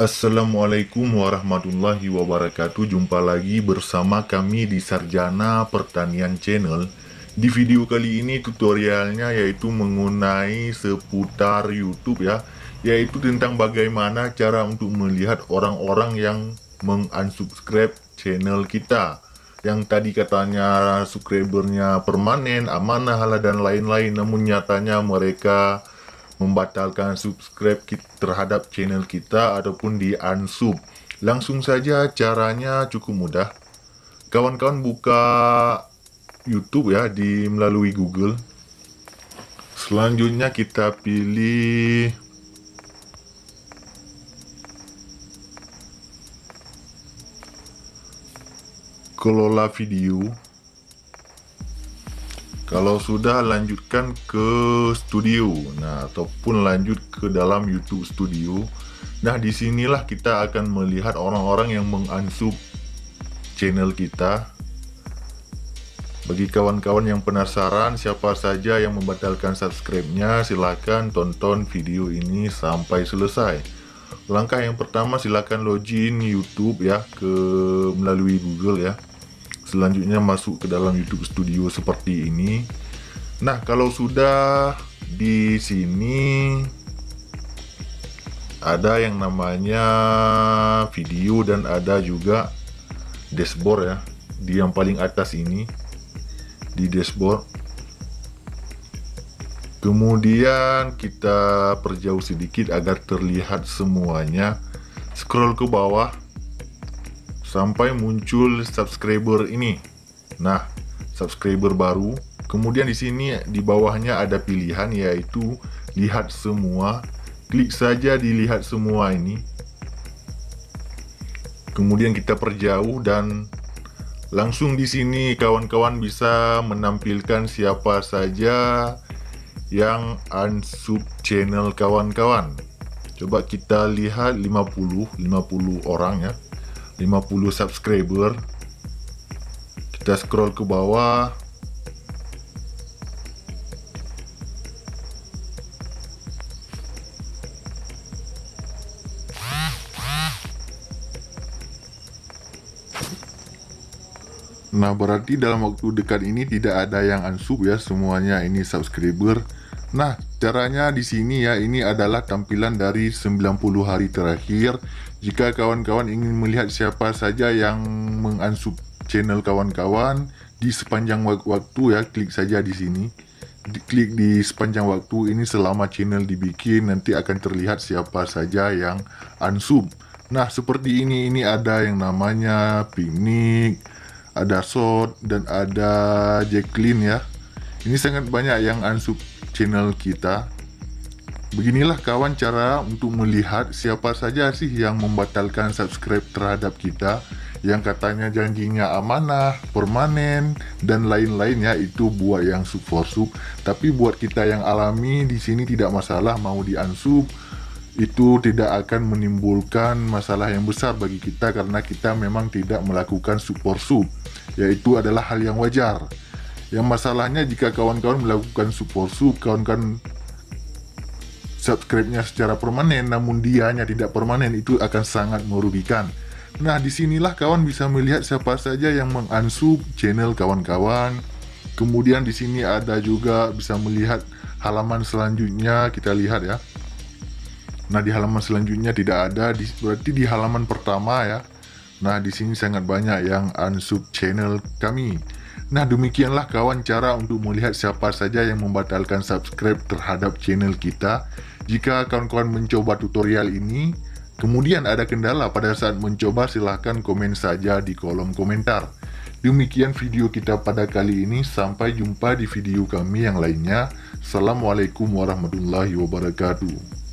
Assalamualaikum warahmatullahi wabarakatuh. Jumpa lagi bersama kami di Sarjana Pertanian Channel. Di video kali ini tutorialnya yaitu mengenai seputar YouTube ya, yaitu tentang bagaimana cara untuk melihat orang-orang yang mengunsubscribe channel kita, yang tadi katanya subscribernya permanen, amanah dan lain-lain, namun nyatanya mereka membatalkan subscribe terhadap channel kita ataupun di unsub. Langsung saja, caranya cukup mudah. Kawan-kawan buka YouTube ya melalui Google. Selanjutnya kita pilih kelola video. Kalau sudah, lanjutkan ke studio, nah ataupun lanjut ke dalam YouTube Studio. Nah, disinilah kita akan melihat orang-orang yang mengunsub channel kita. Bagi kawan-kawan yang penasaran siapa saja yang membatalkan subscribe-nya, silahkan tonton video ini sampai selesai. Langkah yang pertama, silahkan login YouTube ya melalui Google ya. Selanjutnya masuk ke dalam YouTube Studio seperti ini. Nah, kalau sudah di sini ada yang namanya video dan ada juga dashboard ya. Di yang paling atas ini di dashboard. Kemudian kita perjauh sedikit agar terlihat semuanya. Scroll ke bawah sampai muncul subscriber ini. Nah, subscriber baru. Kemudian di sini di bawahnya ada pilihan yaitu lihat semua. Klik saja di lihat semua ini. Kemudian kita perjauh dan langsung di sini kawan-kawan bisa menampilkan siapa saja yang unsub channel kawan-kawan. Coba kita lihat 50 orang ya. 50 subscriber. Kita scroll ke bawah. Nah, berarti dalam waktu dekat ini tidak ada yang unsub ya, semuanya ini subscriber. Nah, caranya di sini ya, ini adalah tampilan dari 90 hari terakhir. Jika kawan-kawan ingin melihat siapa saja yang mengunsub channel kawan-kawan di sepanjang waktu ya, klik saja di sini. Klik di sepanjang waktu ini selama channel dibikin, nanti akan terlihat siapa saja yang unsub. Nah, seperti ini ada yang namanya Piknik, ada Shot, dan ada Jacqueline ya. Ini sangat banyak yang unsub channel kita. Beginilah kawan cara untuk melihat siapa saja sih yang membatalkan subscribe terhadap kita, yang katanya janjinya amanah, permanen, dan lain-lain ya. Itu buat yang sub for sub. Tapi buat kita yang alami di sini tidak masalah mau di unsub. Itu tidak akan menimbulkan masalah yang besar bagi kita karena kita memang tidak melakukan sub for sub. Yaitu adalah hal yang wajar. Yang masalahnya jika kawan-kawan melakukan sub for sub, kawan-kawan subscribe-nya secara permanen namun dianya tidak permanen, itu akan sangat merugikan. Nah, disinilah kawan bisa melihat siapa saja yang mengunsub channel kawan-kawan. Kemudian di sini ada juga bisa melihat halaman selanjutnya, kita lihat ya. Nah, di halaman selanjutnya tidak ada, berarti di halaman pertama ya. Nah, di sini sangat banyak yang unsub channel kami. Nah, demikianlah kawan cara untuk melihat siapa saja yang membatalkan subscribe terhadap channel kita. Jika kawan-kawan mencoba tutorial ini, kemudian ada kendala pada saat mencoba, silahkan komen saja di kolom komentar. Demikian video kita pada kali ini, sampai jumpa di video kami yang lainnya. Assalamualaikum warahmatullahi wabarakatuh.